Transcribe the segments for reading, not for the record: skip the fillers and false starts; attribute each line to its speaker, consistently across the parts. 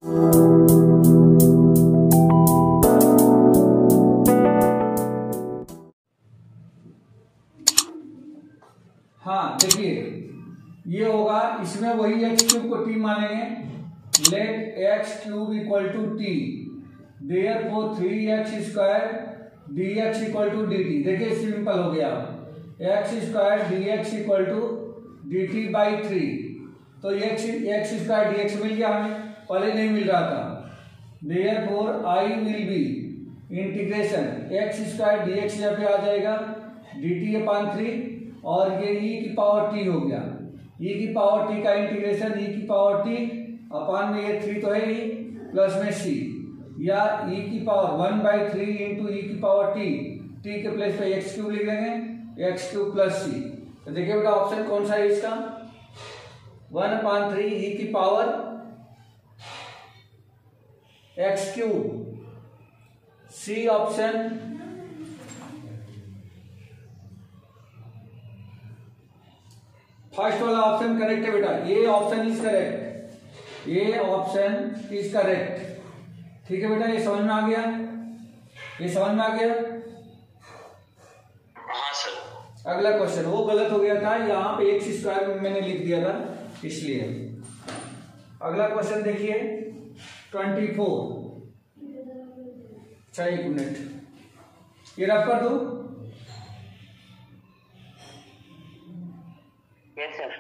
Speaker 1: हाँ देखिए, ये होगा, इसमें वही एक्स क्यूब को टी मानेंगे, let X cube equal to T, therefore 3x² dx equal to D T. देखिए सिंपल हो गया, x² dx equal to D T by 3। तो x² dx मिल गया हमें, पहले नहीं मिल रहा था। Therefore I will be integration x² dx यहाँ पे आ जाएगा dt/3, और ये e की पावर t हो गया, e की पावर t का इंटीग्रेशन e की पावर t अपान में ये 3 तो है ही, प्लस में c, या e की पावर 1/3 इंटू e की पावर t, t के प्लेस पे x³ लिख देंगे, x³ प्लस c। तो देखिए बेटा ऑप्शन कौन सा है इसका, 1/3 e की power x³, c option first वाला ऑप्शन करेक्ट है बेटा, ये ऑप्शन इज करेक्ट, ये ऑप्शन इज करेक्ट। ठीक है बेटा, ये समझ में आ गया, ये समझ में आ गया।
Speaker 2: हाँ सर।
Speaker 1: अगला क्वेश्चन, वो गलत हो गया था, यहाँ पे x² मैंने लिख दिया था इसलिए। अगला क्वेश्चन देखिए 24। अच्छा 1 मिनट, ये रफ कर दो।
Speaker 2: Yes sir.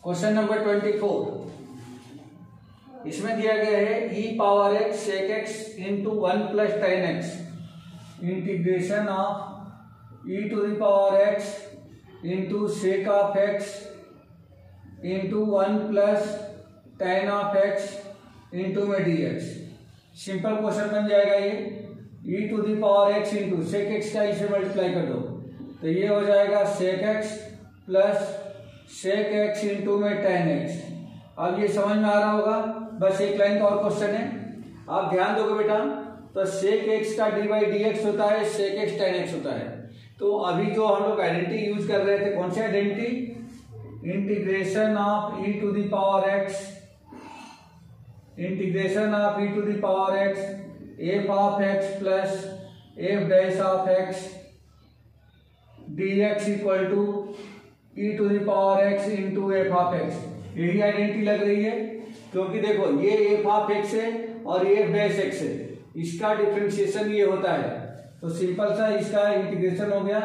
Speaker 1: क्वेश्चन नंबर 24, इसमें दिया गया है e power x sec x into 1 plus tan x, integration of e to the power x into sec of x into 1 plus tan of x into में dx। Simple question बन जाएगा ये, e to the power x into sec x का इसे multiply कर दो, तो ये हो जाएगा sec x plus sec x into में tan x। अब ये समझ में आ रहा होगा, बस एक लाइन का और क्वेश्चन है, आप ध्यान दोगे बेटा। तो sec x का d/dx होता है, sec x tan x होता है। तो अभी जो हम लोग आइडेंटिटी यूज कर रहे थे, कौन सी identity, integration of e to the power x, integration of e to the power x f of x plus f dash of x dx equal to e to the power x into f of x। यही identity लग रही है, क्योंकि देखो ये f of x है और ये f डैश x है, इसका डिफरेंशिएशन ये होता है। तो सिंपल सा इसका इंटीग्रेशन हो गया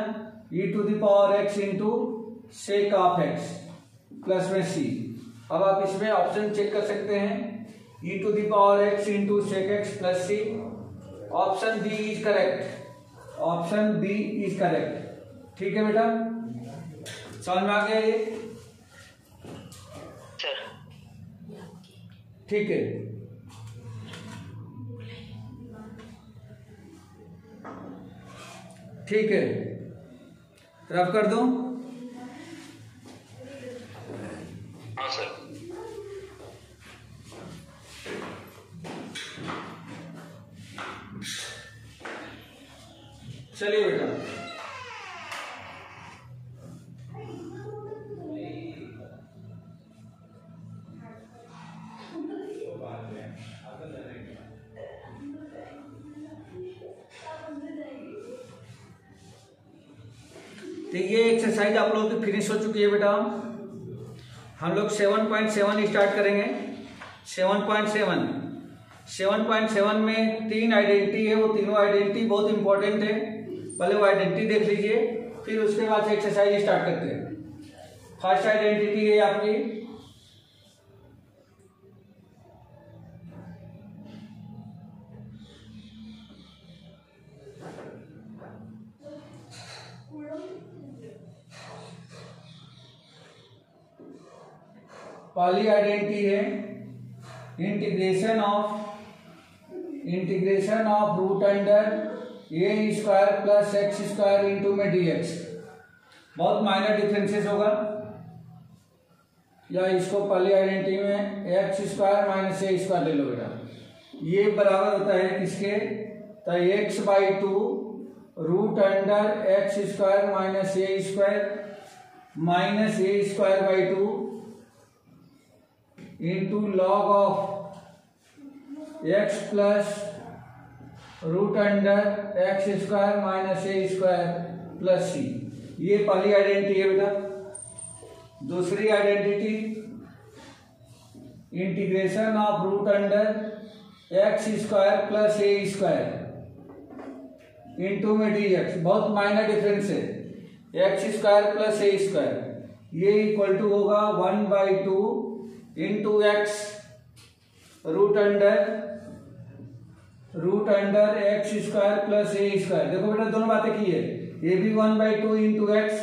Speaker 1: e to the power x into sec of x plus में c। अब आप इसमें ऑप्शन चेक कर सकते हैं, e to the power x into sec x plus c। Option B is correct, option B is correct. ठीक है बेटा, समझ में आ गया ये, ठीक है। ठीक है, रफ कर दूं।
Speaker 2: हाँ सर।
Speaker 1: चलिए बेटा, तो ये एक्सरसाइज आप लोगों की फिनिश हो चुकी है बेटा। हम लोग 7.7 स्टार्ट करेंगे। 7.7 में 3 आइडेंटिटी है, वो तीनों आइडेंटिटी बहुत इंपॉर्टेंट है। पहले वो आइडेंटिटी देख लीजिए, फिर उसके बाद से एक्सरसाइज स्टार्ट करते हैं। फर्स्ट आइडेंटिटी है आपकी पहली आइडेंटिटी है integration of root under A square plus X square into में dx। बहुत माइनर डिफरेंसेस होगा, या इसको पहली आइडेंटिटी में एक्स स्क्वायर माइनस ए स्क्वायर ले लो बेटा, ये बराबर होता है किसके, तो x/2 root under x square minus A square by 2 into log of x plus root under x square minus A square plus c. ये पहली आइडेंटिटी है बेटा। दूसरी identity integration of root under x square plus a square into में d x, बहुत minor difference है, x square plus a square, ये equal to होगा 1/2 into x root under x square plus a square. देखो बेटा दोनों बातें की है, ये भी 1/2 into x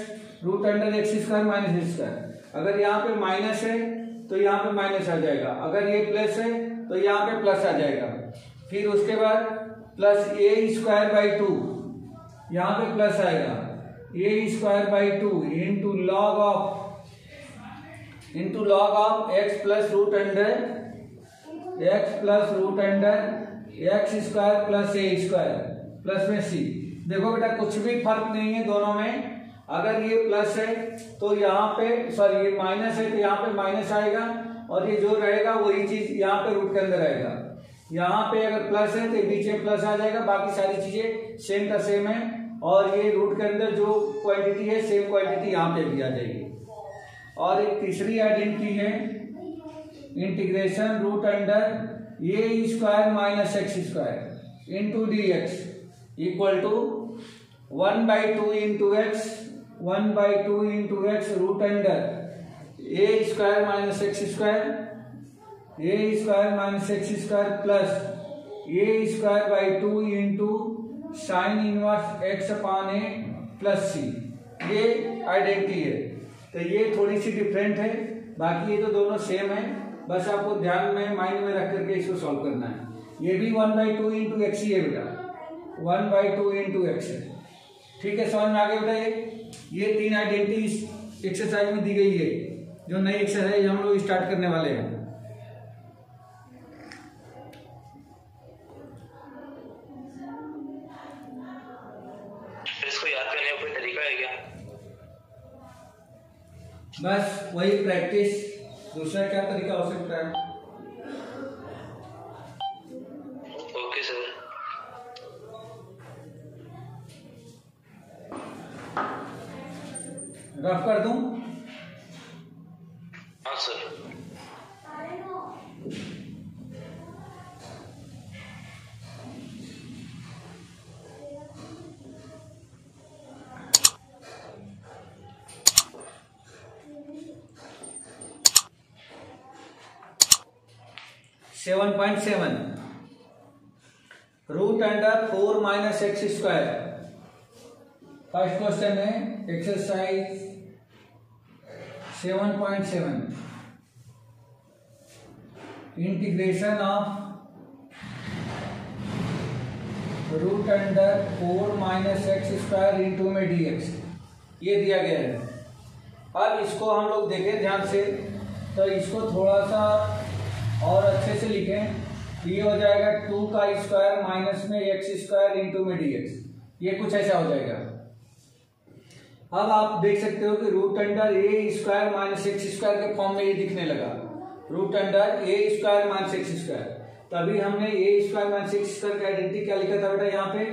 Speaker 1: root under x square minus ए स्क्वायर। अगर यहाँ पे माइनस है तो यहाँ पे माइनस आ जाएगा, अगर ये प्लस है तो यहाँ पे प्लस आ जाएगा। फिर उसके बाद प्लस ए स्क्वायर बाई 2, यहाँ पे प्लस आएगा, a square by 2 into log of x plus root under x square plus a square plus में सी। देखो बेटा कुछ भी फर्क नहीं है दोनों में, अगर ये प्लस है तो यहाँ पे सॉरी ये माइनस है तो यहाँ पे माइनस आएगा, और ये जो रहेगा वही चीज यहाँ पे रूट के अंदर आएगा। यहाँ पे अगर प्लस है तो नीचे प्लस आ जाएगा, बाकी सारी चीजें सेम का सेम है, और ये रूट के अंदर जो क्वांटिटी है सेम क्वांटिटी यहाँ पे भी आ जाएगी। और एक तीसरी आइडेंटिटी है integration root under A square minus x square into d x equal to 1/2 into x root under A square minus x square plus a square by 2 into sine inverse x upon a plus c. ये identity है, तो ये थोड़ी सी different है, बाकी ये तो दोनों सेम है, बस आपको ध्यान में माइंड में रख करके इसको सॉल्व करना है। ये भी 1/2 इंटू एक्स ही है बेटा, 1/2 इंटू एक्स है। ठीक है, समझ में आ गया बेटा। ये तीन आइडेंटिटी एक्सरसाइज में दी गई है, जो नई एक्सरसाइज हम लोग स्टार्ट करने वाले हैं।
Speaker 2: इसको याद करने का कोई तरीका है क्या?
Speaker 1: बस वही प्रैक्टिस, दूसरा क्या तरीका हो सकता है?
Speaker 2: Okay sir.
Speaker 1: रफ कर दूं?
Speaker 2: हाँ sir.
Speaker 1: Seven 7.7 root under 4 minus x square. First question है exercise 7.7 integration of root under 4 minus x square into में डी एक्स, ये दिया गया है। अब इसको हम लोग देखें ध्यान से, तो इसको थोड़ा सा और अच्छे से लिखें, ये हो जाएगा 2 का स्क्वायर माइनस में एक्स स्क्वायर इंटू में डी एक्स, ये कुछ ऐसा हो जाएगा। अब आप देख सकते हो कि रूट अंडर ए स्क्वायर माइनस एक्स स्क्वायर के फॉर्म में ये दिखने लगा, रूट अंडर ए स्क्वायर माइनस एक्स स्क्वायर। तभी हमने ए स्क्वायर माइनस एक्स स्क्वायर का आइडेंटिटी क्या लिखा था बेटा यहाँ पे,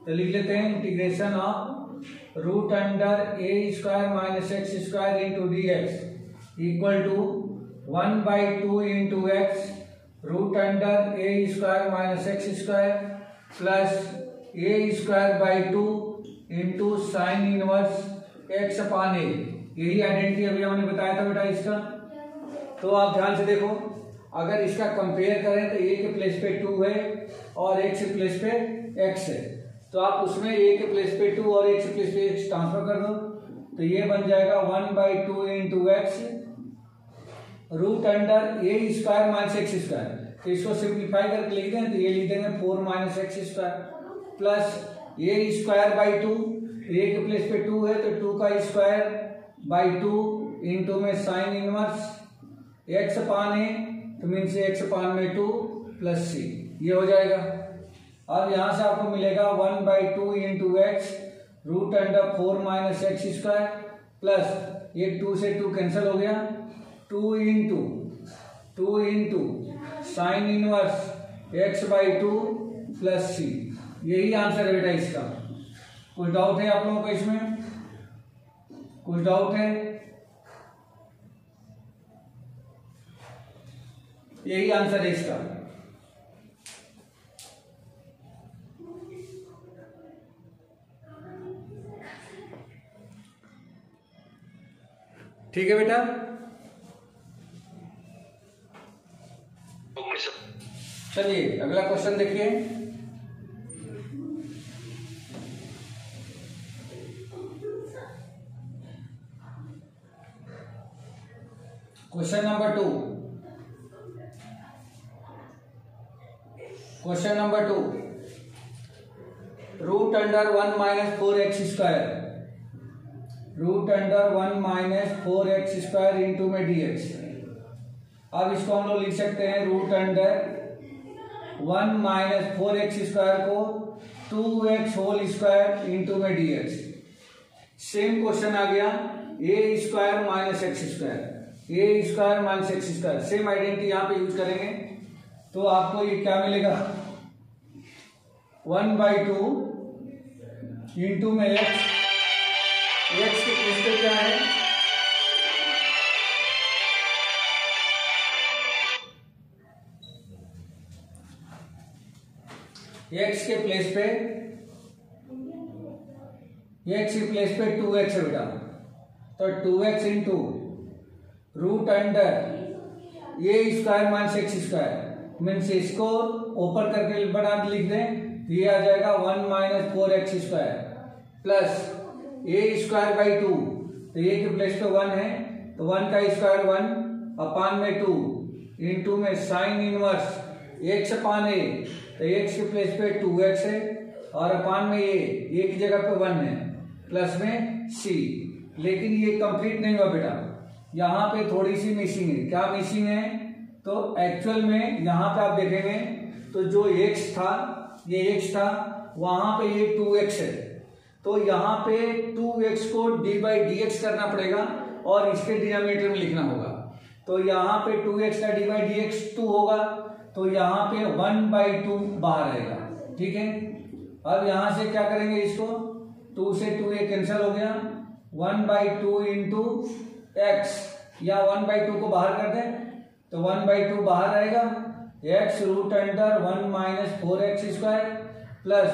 Speaker 1: तो लिख लेते हैं integration of root under A square minus x square into d x equal to 1/2 into x root under A square minus x square plus a square by 2 into sine inverse x upon a. यही identity अभी हमने बताया था बेटा इसका। तो आप ध्यान से देखो, अगर इसका कंपेयर करें तो ए के प्लेस पे 2 है और एक्स के प्लेस पे एक्स है, तो आप उसमें ए के प्लेस पे 2 और एक्स के प्लेस पे एक्स ट्रांसफर कर दो, तो ये बन जाएगा 1/2 इंटू एक्स रूट अंडर ए स्क्वायर माइनस एक्स स्क्वायर। तो इसको सिंप्लीफाई करके लिख दें, तो ये लिख देंगे 4 minus x square plus a square by 2, ए के प्लेस पे 2 है तो 2 का स्क्वायर बाई 2 इंटू में साइन इनवर्स एक्स अपान ए, तो मीन्स एक्स अपान में 2 प्लस सी। ये हो जाएगा। अब यहां से आपको मिलेगा 1/2 into x root under 4 minus x square plus ये 2 से 2 कैंसिल हो गया 2 into sine inverse x/2 plus c. यही आंसर है बेटा इसका। कुछ डाउट है आप लोगों को इसमें? कुछ डाउट है? यही आंसर है इसका। ठीक है बेटा।
Speaker 2: Okay sir.
Speaker 1: चलिए अगला क्वेश्चन देखिए। Question number 2। Question number 2, root under 1 minus 4x square, root under 1 minus 4x square into में dx। अब इसको हम लोग लिख सकते हैं root under 1 minus 4x square को 2x होल स्क्वायर इंटू में dx। सेम क्वेश्चन आ गया a square minus x square, a square minus x square, same identity यहां पे यूज करेंगे तो आपको ये क्या मिलेगा 1/2 इंटू में एक्स के प्लेस पे क्या है एक्स के प्लेस पे 2x है बेटा, तो 2x इंटू रूट अंडर ए square minus x square means इसको ओपन करके बना लिख दें, ये आ जाएगा 1 minus 4x square plus a square by 2, तो ए के प्लेस पे 1 है तो 1 का स्क्वायर 1 अपान में 2 इंटू में साइन इनवर्स एक्स अपान ए, तो एक्स के प्लेस पे 2x है और अपान में ए की जगह पे 1 है प्लस में सी। लेकिन ये कंप्लीट नहीं हुआ बेटा, यहाँ पे थोड़ी सी मिसिंग है। क्या मिसिंग है? तो एक्चुअल में यहाँ पे आप देखेंगे तो जो x था ये x था, वहां पे ये 2x है, तो यहाँ पे 2x को d/dx करना पड़ेगा और इसके डिनोमिनेटर में लिखना होगा। तो यहाँ पे 2x का d/dx 2 होगा, तो यहाँ पे 1/2 बाहर आएगा। ठीक है, अब यहाँ से क्या करेंगे, इसको 2 से 2 ये कैंसिल हो गया, 1/2 इंटू एक्स, या 1/2 को बाहर कर दें तो 1/2 बाहर आएगा, x root under 1 minus 4x square plus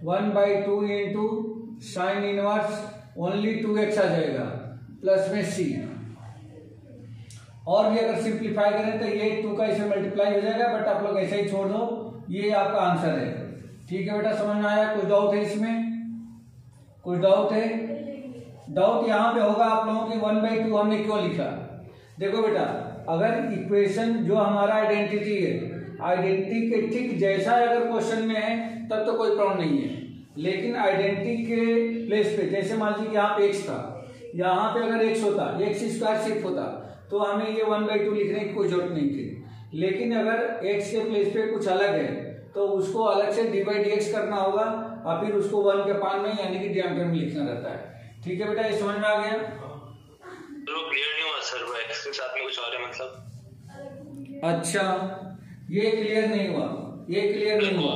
Speaker 1: 1/2 into sine inverse only 2x आ जाएगा प्लस में c। और भी अगर सिंप्लीफाई करें तो ये 2 का इसे मल्टीप्लाई हो जाएगा, बट आप लोग ऐसे ही छोड़ दो, ये आपका आंसर है। ठीक है बेटा, समझ में आया? कुछ डाउट है इसमें? कुछ डाउट है? डाउट यहाँ पे होगा आप लोगों की 1/2 हमने क्यों लिखा। देखो बेटा, अगर इक्वेशन जो हमारा आइडेंटिटी है, आइडेंटिटी के ठीक जैसा अगर क्वेश्चन में है तब तो कोई प्रॉब्लम नहीं है, लेकिन आइडेंटिटी के प्लेस पे जैसे मान लीजिए कि यहाँ पे x था, यहाँ पे अगर x होता, x स्क्वायर शिफ्ट होता तो हमें ये 1/2 लिखने की कोई जरूरत नहीं थी। लेकिन अगर x के प्लेस पे कुछ अलग है तो उसको अलग से d/dx करना होगा और फिर उसको 1 के पान में यानी कि डिनोमिनेटर में लिखना रहता है। ठीक है बेटा, ये समझ में आ गया?
Speaker 2: क्लियर नहीं हुआ सर, वो एक्स के साथ में कुछ और है मतलब।
Speaker 1: अच्छा, ये क्लियर नहीं हुआ, ये क्लियर नहीं हुआ।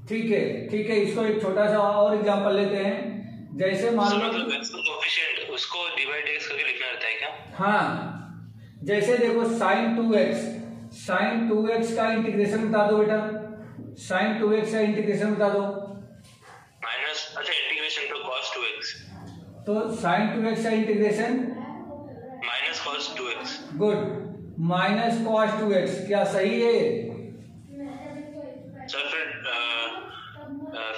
Speaker 1: ठीक है, ठीक है, इसको एक छोटा सा और एग्जांपल लेते हैं। जैसे मान लो
Speaker 2: कोएफिशिएंट उसको d/dx करके लिखना रहता है क्या?
Speaker 1: हाँ, जैसे देखो साइन 2x का इंटीग्रेशन बता दो बेटा, साइन 2x का इंटीग्रेशन बता दो।
Speaker 2: माइनस, अच्छा इंटीग्रेशन तो cos 2x,
Speaker 1: तो साइन 2x का integration
Speaker 2: minus cos 2x।
Speaker 1: Good, minus cos 2x, क्या सही है?
Speaker 2: सर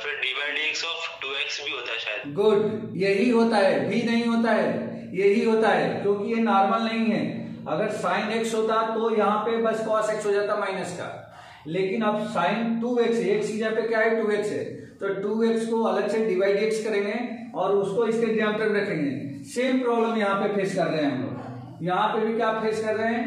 Speaker 2: फिर d/dx ऑफ 2x भी होता है शायद।
Speaker 1: गुड, यही होता है, भी नहीं होता है, यही होता है, क्योंकि ये नॉर्मल नहीं है। अगर साइन x होता तो यहाँ पे बस cos x हो जाता माइनस का, लेकिन अब साइन 2x, x की जगह पे क्या है 2x है, तो 2x को अलग से d/dx करेंगे और उसको इसके डिनोमिनेटर में रखेंगे। सेम प्रॉब्लम यहाँ पे फेस कर रहे हैं हम लोग। यहाँ पे भी क्या फेस कर रहे हैं,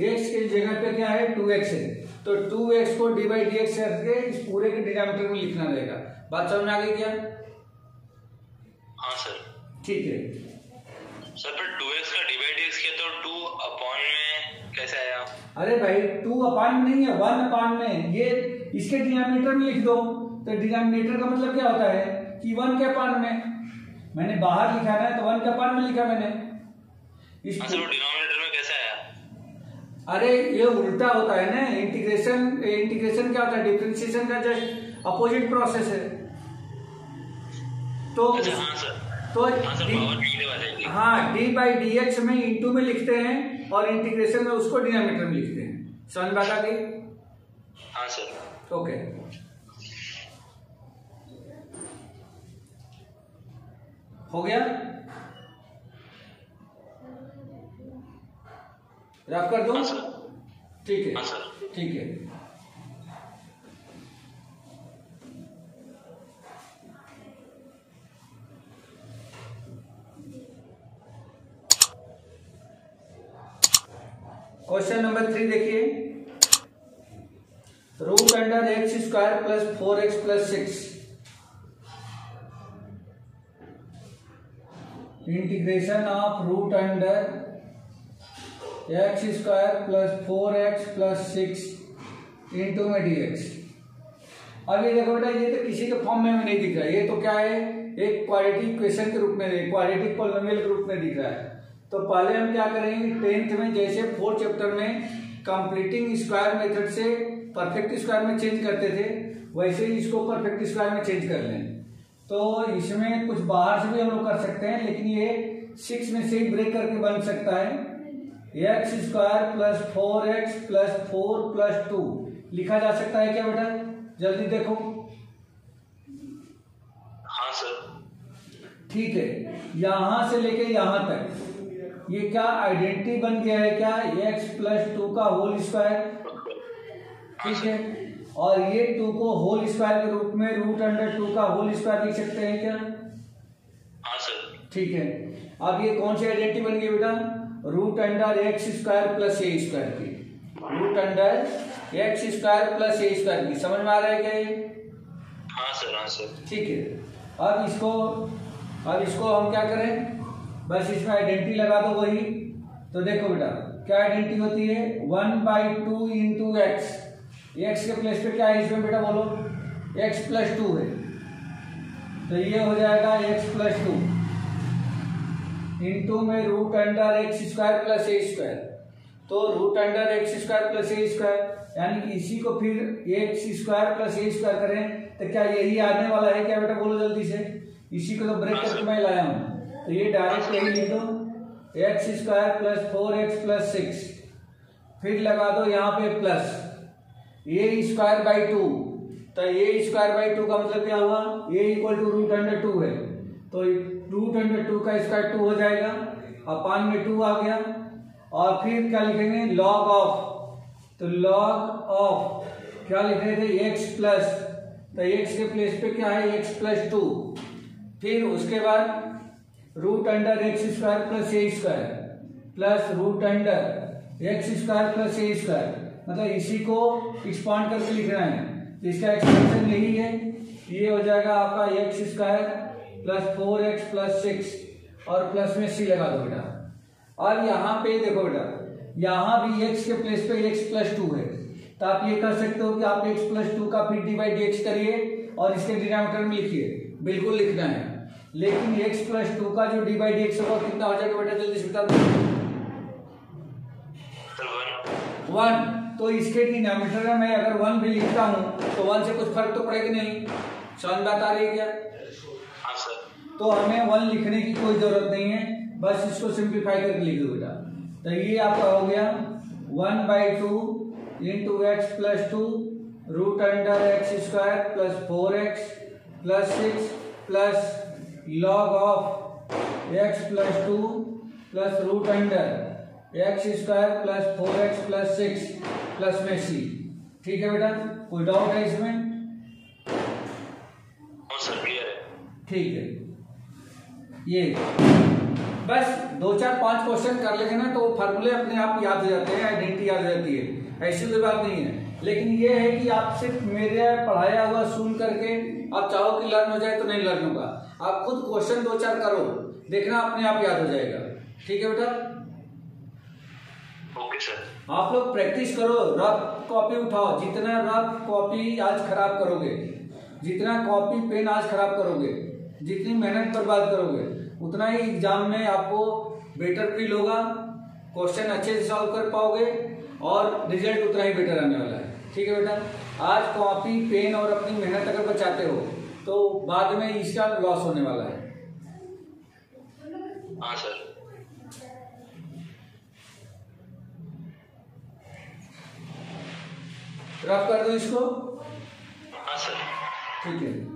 Speaker 1: x की जगह पे क्या है 2x है, तो 2x को डी बाई डी एक्स करके इस पूरे के डिनोमिनेटर में लिखना रहेगा। बात समझ में आ गई क्या?
Speaker 2: हाँ सर।
Speaker 1: ठीक है
Speaker 2: सर, पर 2x का डी बाई डी एक्स किया तो 2 अपॉन में कैसे आया?
Speaker 1: अरे भाई 2 अपान में नहीं है, 1 अपान में। ये इसके डिनोमिनेटर में लिख दो। तो डिनोमिनेटर का मतलब क्या होता है कि 1 के अपान में। मैंने बाहर लिखा है तो 1 के अपान में लिखा मैंने।
Speaker 2: सर वो डिनोमिनेटर में कैसे आया?
Speaker 1: अरे ये उल्टा होता है ना। इंटीग्रेशन क्या होता है? डिफरेंशिएशन का जस्ट अपोजिट प्रोसेस है। तो
Speaker 2: अच्छा, हाँ सर।
Speaker 1: तो
Speaker 2: हाँ सर, पावर नेगेटिव आ जाएगी।
Speaker 1: हाँ, डी बाई डी एक्स में इंटू में लिखते हैं और इंटीग्रेशन में उसको डिनोमिनेटर में लिखते हैं। समझ में आ गई?
Speaker 2: हाँ सर।
Speaker 1: ओके, हो गया? रफ कर दूं?
Speaker 2: हाँ सर।
Speaker 1: ठीक है,
Speaker 2: हाँ सर।
Speaker 1: ठीक है। क्वेश्चन नंबर 3 देखिए। Root under x square plus 4x plus 6 integration of root under x square plus 4x plus 6 into में dx। अब ये देखो बेटा, ये तो किसी के फॉर्म में नहीं दिख रहा है। ये तो क्या है? एक क्वाड्रेटिक इक्वेशन के रूप में, क्वाड्रेटिक पॉलिनोमियल के रूप में दिख रहा है। तो पहले हम क्या करेंगे, 10th में जैसे 4th चैप्टर में कंप्लीटिंग स्क्वायर मेथड से परफेक्ट स्क्वायर में चेंज करते थे, वैसे ही इसको परफेक्ट स्क्वायर में चेंज कर लें। तो इसमें कुछ बाहर से भी हम लोग कर सकते हैं, लेकिन ये 6 में से ही ब्रेक करके बन सकता है। X square plus 4x plus 4 plus 2 लिखा जा सकता है क्या बेटा? जल्दी देखो।
Speaker 2: हाँ सर।
Speaker 1: ठीक है, यहां से लेके यहां तक ये क्या आइडेंटिटी बन गया है क्या? x प्लस 2 का होल स्क्वायर। ठीक है, और ये 2 को होल स्क्वायर के रूप में रूट अंडर 2 का होल स्क्वायर लिख सकते हैं क्या?
Speaker 2: हाँ सर।
Speaker 1: ठीक है, अब ये कौन सी आइडेंटिटी बन गई बेटा? Root under x square plus a square की। Root under x square plus a square की। समझ में आ रहा है क्या ये?
Speaker 2: हाँ सर। हाँ सर।
Speaker 1: ठीक है, अब इसको हम क्या करें? बस इसमें आइडेंटिटी लगा दो वही। तो देखो बेटा, क्या आइडेंटिटी होती है? 1/2 इंटू एक्स। एक्स के प्लेस पे क्या है इसमें बेटा? बोलो। x प्लस 2 है, तो ये हो जाएगा x प्लस 2 इंटू में root under x square plus a square. तो root under x square plus a square, यानी कि इसी को फिर x square plus a square करें तो क्या यही आने वाला है क्या बेटा? बोलो जल्दी से। इसी को तो ब्रेक करके मैं लाया हूं, तो ये डायरेक्ट यही लिख दो, x square plus 4x plus 6। फिर लगा दो यहाँ पे प्लस ए स्क्वायर बाई 2। तो ए स्क्वायर बाई 2 का मतलब क्या हुआ? ए इक्वल टू रूट अंडर 2 है, तो रूट अंडर 2 का स्क्वायर 2 हो जाएगा, अपान में 2 आ गया। और फिर क्या लिखेंगे? Log of. तो लॉग ऑफ क्या लिख रहे थे? एक्स प्लस, तो एक्स के प्लेस पे क्या है? X plus 2। फिर उसके बाद root under x square plus a square plus root under x square plus a square, मतलब इसी को एक्सपांड करके लिखना है। तो इसका एक्सपेंशन यही है, ये हो जाएगा आपका x square plus 4x plus 6 और प्लस में c लगा दो बेटा। और यहाँ पे देखो बेटा, यहाँ भी x के प्लेस पे x प्लस 2 है, तो आप ये कर सकते हो कि आप x प्लस 2 का फिर डी बाई डी एक्स करिए और इसके डिनोमिनेटर में लिखिए। बिल्कुल लिखना है, लेकिन x प्लस 2 का जो डी बाई डी एक्स होगा कितना हो जाएगा बेटा? जल्दी से बता दो। 1। तो इसके डिनोमिनेटर में मैं अगर 1 भी लिखता हूँ तो 1 से कुछ फर्क तो पड़ेगा नहीं। समझ बात आ रही है क्या?
Speaker 2: हाँ सर।
Speaker 1: तो हमें 1 लिखने की कोई जरूरत नहीं है, बस इसको सिंप्लीफाई करके लिख दो बेटा। तो ये आपका हो गया 1/2 into X plus 2 root under x square plus 4x plus 6 plus log of x plus 2 plus root under x square plus 4x plus 6 plus में c। ठीक है बेटा, कोई डाउट है इसमें?
Speaker 2: सर क्लियर है।
Speaker 1: ठीक है, ये बस 2 4 5 क्वेश्चन कर लेंगे ना तो फार्मूले अपने आप याद हो जाते हैं, आइडेंटिटी याद हो जाती है। ऐसी कोई बात नहीं है, लेकिन ये है कि आप सिर्फ मेरे पढ़ाया हुआ सुन करके आप चाहो कि लर्न हो जाए तो नहीं लर्न होगा। आप खुद क्वेश्चन 2-4 करो, देखना अपने आप याद हो जाएगा। ठीक है बेटा?
Speaker 2: Okay sir.
Speaker 1: आप लोग प्रैक्टिस करो, रफ कॉपी उठाओ। जितना रफ कॉपी आज खराब करोगे, जितना कॉपी पेन आज खराब करोगे, जितनी मेहनत बर्बाद करोगे, उतना ही एग्जाम में आपको बेटर फील होगा, क्वेश्चन अच्छे से सॉल्व कर पाओगे और रिजल्ट उतना ही बेटर आने वाला है। ठीक है बेटा? आज कॉपी पेन और अपनी मेहनत अगर बचाते हो तो बाद में इसका लॉस होने वाला है।
Speaker 2: हाँ सर।
Speaker 1: रफ कर दो इसको।
Speaker 2: हाँ सर।
Speaker 1: ठीक है।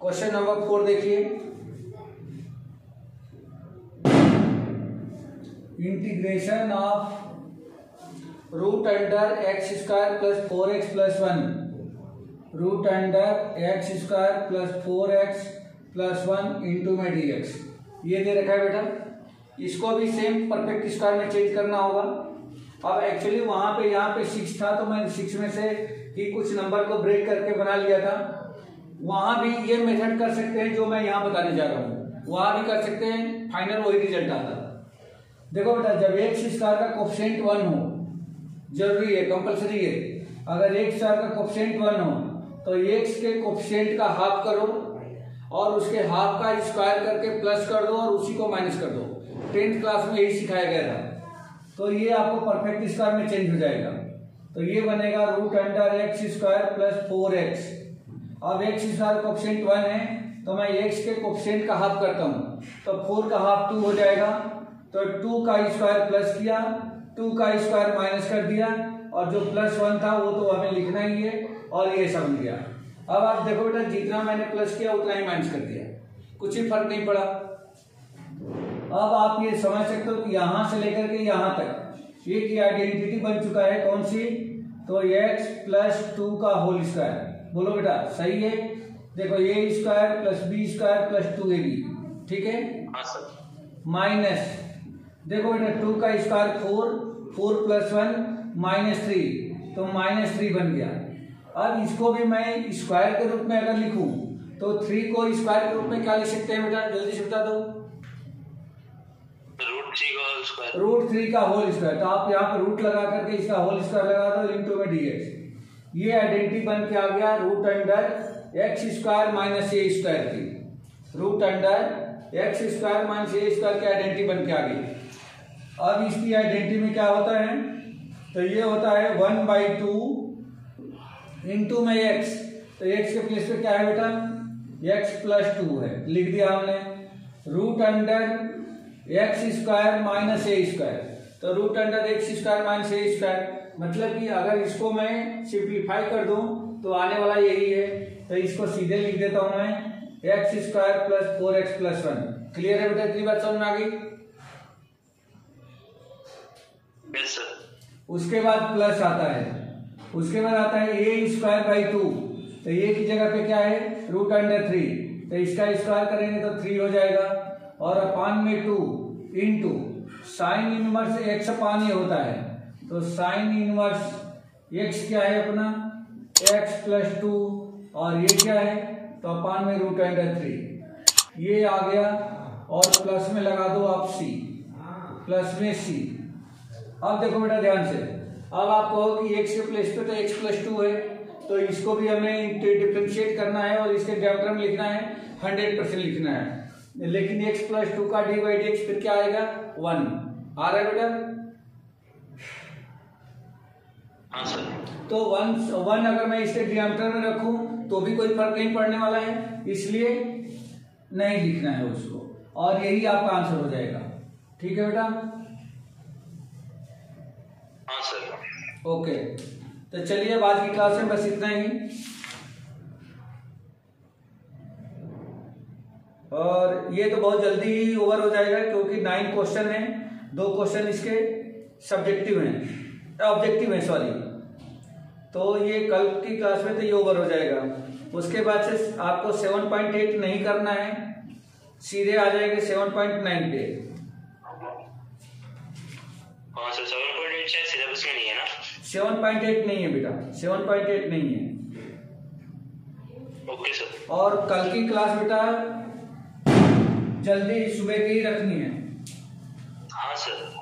Speaker 1: क्वेश्चन नंबर 4 देखिए। Integration of root under x square plus 4x plus 1, root under x square plus 4x plus 1 into में dx, ये दे रखा है बेटा। इसको भी सेम परफेक्ट स्क्वायर में चेंज करना होगा। अब एक्चुअली वहां पे यहाँ पे 6 था तो मैं 6 में से ही कुछ नंबर को ब्रेक करके बना लिया था। वहां भी ये मेथड कर सकते हैं जो मैं यहाँ बताने जा रहा हूँ, वहां भी कर सकते हैं, फाइनल वही रिजल्ट आता है। देखो बेटा, जब एक्स स्क्वायर का कोफिशिएंट 1 हो, जरूरी है, कंपलसरी है। अगर एक्स स्क्वायर का कोफिशिएंट 1 हो तो एक्स के कोफिशिएंट का हाफ करो और उसके हाफ का स्क्वायर करके प्लस कर दो और उसी को माइनस कर दो। 10th क्लास में यही सिखाया गया था। तो ये आपको परफेक्ट स्क्वायर में चेंज हो जाएगा। तो ये बनेगा root under x square plus 4x। अब एक्स स्क्वायर कोफिशिएंट 1 है तो मैं एक्स के कोफिशिएंट का हाफ करता हूँ, तो 4 का हाफ 2 हो जाएगा। तो 2 का स्क्वायर प्लस किया, 2 का स्क्वायर माइनस कर दिया और जो प्लस 1 था वो तो हमें लिखना ही है और ये समझ गया। अब आप देखो बेटा, जितना मैंने प्लस किया उतना ही माइनस कर दिया, कुछ ही फर्क नहीं पड़ा। अब आप ये समझ सकते हो कि यहां से लेकर के यहां तक एक आइडेंटिटी बन चुका है। कौन सी? तो x प्लस 2 का होल स्क्वायर। बोलो बेटा, सही है? देखो a square plus b square plus 2ab, ठीक है?
Speaker 2: हाँ सर।
Speaker 1: माइनस, देखो बेटा 2 का स्क्वायर 4, 4 प्लस 1 माइनस 3, तो माइनस 3 बन गया। अब इसको भी मैं स्क्वायर के रूप में अगर लिखूं तो 3 को स्क्वायर के रूप में क्या लिख सकते हैं बेटा, जल्दी से बता दो। रूट 3 का होल स्क्वायर। तो आप यहाँ पे रूट लगा करके इसका होल स्क्वायर लगा दो इंटू में dx। ये आइडेंटिटी बन के आ गया root under x square minus ए स्क्वायर की। Root under x square minus ए स्क्वायर की आइडेंटिटी बन के आ गई। अब इसकी आइडेंटिटी में क्या होता है? तो ये होता है 1/2 इंटू में एक्स। तो एक्स के प्लेस पे क्या है बेटा? एक्स प्लस 2 है, लिख दिया हमने। Root under x square minus ए स्क्वायर। तो root under x square minus ए स्क्वायर, मतलब कि अगर इसको मैं सिंप्लीफाई कर दूं तो आने वाला यही है। तो इसको सीधे लिख देता हूं मैं, x square plus 4x plus 1। Clear है बेटा? इतनी बात समझ में आ गई?
Speaker 2: Yes sir.
Speaker 1: उसके बाद प्लस आता है, उसके बाद आता है ए स्क्वायर बाई 2। तो ए की जगह पे क्या है? Root under 3। तो इसका स्क्वायर करेंगे तो 3 हो जाएगा और अपान में 2 इंटू साइन इनवर्स एक्स अपान ये होता है। तो साइन इनवर्स एक्स क्या है अपना? एक्स प्लस 2 और ये क्या है? तो अपान में रूट अंडर 3। ये आ गया और प्लस में लगा दो आप सी, प्लस में सी। अब देखो बेटा ध्यान से, अब आप कहो कि एक्स के प्लेस पे तो एक्स प्लस 2 है, तो इसको भी हमें डिफरेंशिएट करना है और इसके डायग्राम लिखना है, 100% लिखना है। लेकिन x प्लस 2 का डी बाई डी एक्स फिर क्या आएगा? 1 आ रहा है बेटा?
Speaker 2: हाँ सर।
Speaker 1: तो 1 अगर मैं इसके डिनोमिनेटर में रखूं तो भी कोई फर्क नहीं पड़ने वाला है, इसलिए नहीं लिखना है उसको, और यही आपका आंसर हो जाएगा। ठीक है बेटा?
Speaker 2: हाँ सर।
Speaker 1: ओके, तो चलिए अब आज की क्लास में बस इतना ही। और ये तो बहुत जल्दी ओवर हो जाएगा क्योंकि 9 क्वेश्चन है 2 क्वेश्चन इसके सब्जेक्टिव हैं, ऑब्जेक्टिव हैं सॉरी। तो ये कल की क्लास में तो ये ओवर हो जाएगा। उसके बाद से आपको 7.8 नहीं करना है, सीधे आ जाएंगे 7.9 पे।
Speaker 2: हाँ सर 7.8 शायद सिलेबस में नहीं है ना?
Speaker 1: 7.8 नहीं है बेटा, 7.8 नहीं है।
Speaker 2: Okay sir.
Speaker 1: और कल की क्लास बेटा जल्दी सुबह की ही रखनी है।
Speaker 2: हाँ सर।